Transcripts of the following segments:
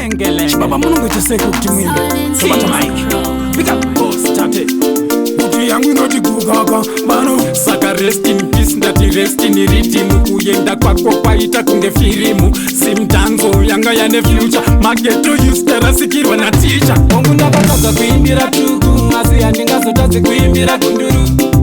Engele Baba mungu cheseko kuti mwimbe Sobata Mike Pick up boss tate Kuti yangu inoti kukaka Bano Saka rest in peace ndati rest in rhythm Kuyenda kwako kwaita kunge firimu Simtanzo yanga yane future Mageto yustera sikirwa na teacher Mungu ndakataza kuimbira tuku Asi yandingazotazi kuimbira kunduru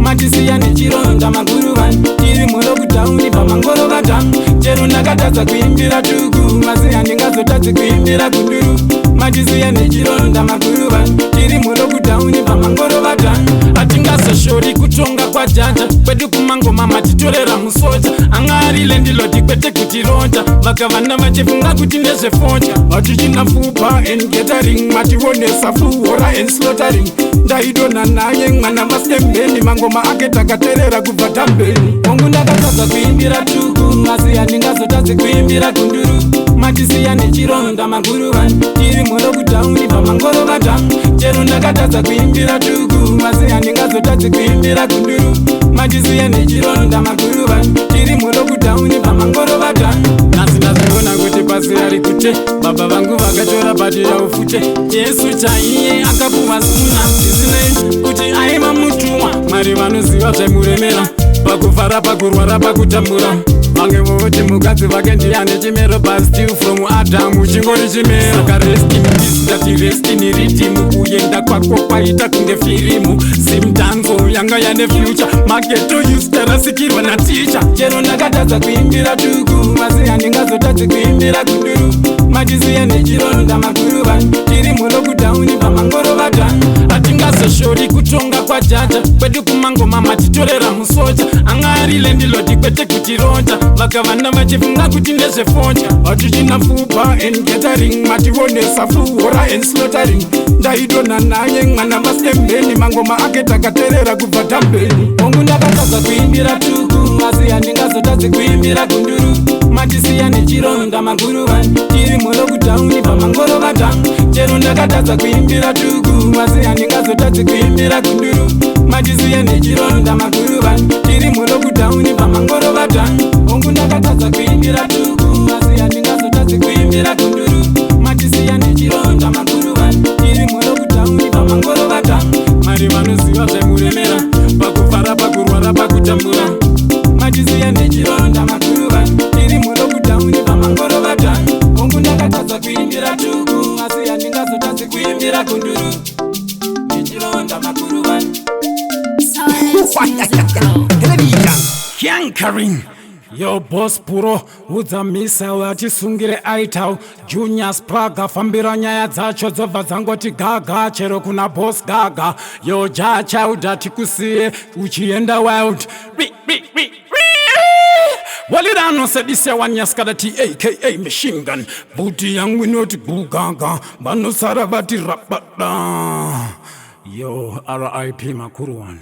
Matisi yani chironda maguru van Tiri mulo kutauni pa mangoro vatan Cheru ndakataza kuimbira tuku Asi yandingazotazi kuimbira kunduru Matisi yani chironda maguru van Tiri mulo kutauni pa mangoro vatan Atingaso shori kutonga kwa jaja Kwedu kumango mama titorera musoja Angarile ndiloti kwete kutironja Vakavanda vachifunga kuti ndezve fonja Vatichina fupa and gathering Mativonesa fuhora and slaughtering Ndaidona naye mwana masembeni Mangoma ake takaterera kubva tambeni Mungu ndakataza kuimbira tuku Asi yandingazotazi kuimbira kunduru Matisiya nechironda maguru van Tiri mulo kutauni pa mangoro vatan Cheru ndakataza kuimbira tuku Asi yandingazotazi kuimbira kunduru Matisiya nechironda maguru van Tiri mulo kutauni pa mangoro vatan Nasi ndaziona kuti pasi ari kute Baba vangu vakatora pati ya ufute Yesu chaiye akapuwa suna Tisinei kuti aima mutuwa Mari vanoziva zvaimuremera Pakufara pakurwara pakutambura Vange voti mukadzi vake ndiyane chimero But still from Adam chingori chimero Saka rest in peace ndati rest in rhythm Kuyenda kwako kwaita kunge firimu Simtanzo yanga yane future Mageto yustera sikirwa na teacher Chero ndakataza kuimbira tuku Asi yandingazotazi kuimbira kunduru Matisiya nechironda maguru van Tiri mulo kutauni pa mangoro vatan Atingaso shori kutonga kwa jaja Kwedu kumango mama titorera musoja Angarile ndiloti kwete kutironja Vakavanda vachifunga kuti ndezve fonja Vatichina fupa and gathering Mativonesa fuhora and slaughtering Ndaidona naye mwana masembeni Mangoma ake takaterera kubva tambeni Mungu ndakataza kuimbira tuku Asi yandingazotazi kuimbira kunduru Matisiya nechironda maguru van Tiri mulo kutauni pa mangoro vatan Cheru ndakataza kuimbira tuku Asi yandingazotazi kuimbira kunduru Matisiya nechironda maguru van Tiri mulo kutauni pa mangoro vatan Mungu ndakataza kuimbira tuku Asi yandingazotazi kuimbira kunduru Matisiya nechironda maguru van Tiri mulo kutauni pa mangoro vatan Mari vanoziva zvaimuremera Pakufara pakurwara pakutambura Matisiya nechironda maguru van Tiri mulo kutauni pa mangoro vatan Mungu ndakataza kuimbira tuku Asi yandingazotazi kuimbira kunduru Nechironda maguru van Yankering Yo boss puro udzamisa watisungire aitau Junior Spraga fambira nyaya dzacho dzobva dzangoti gaga chero kuna boss gaga yo jacha udati kusiye uchienda wild walirano sedise wanyaskadati aka machine gun buti yangu inoti gugaga banosara vati rabada yo RIP Makuruwani.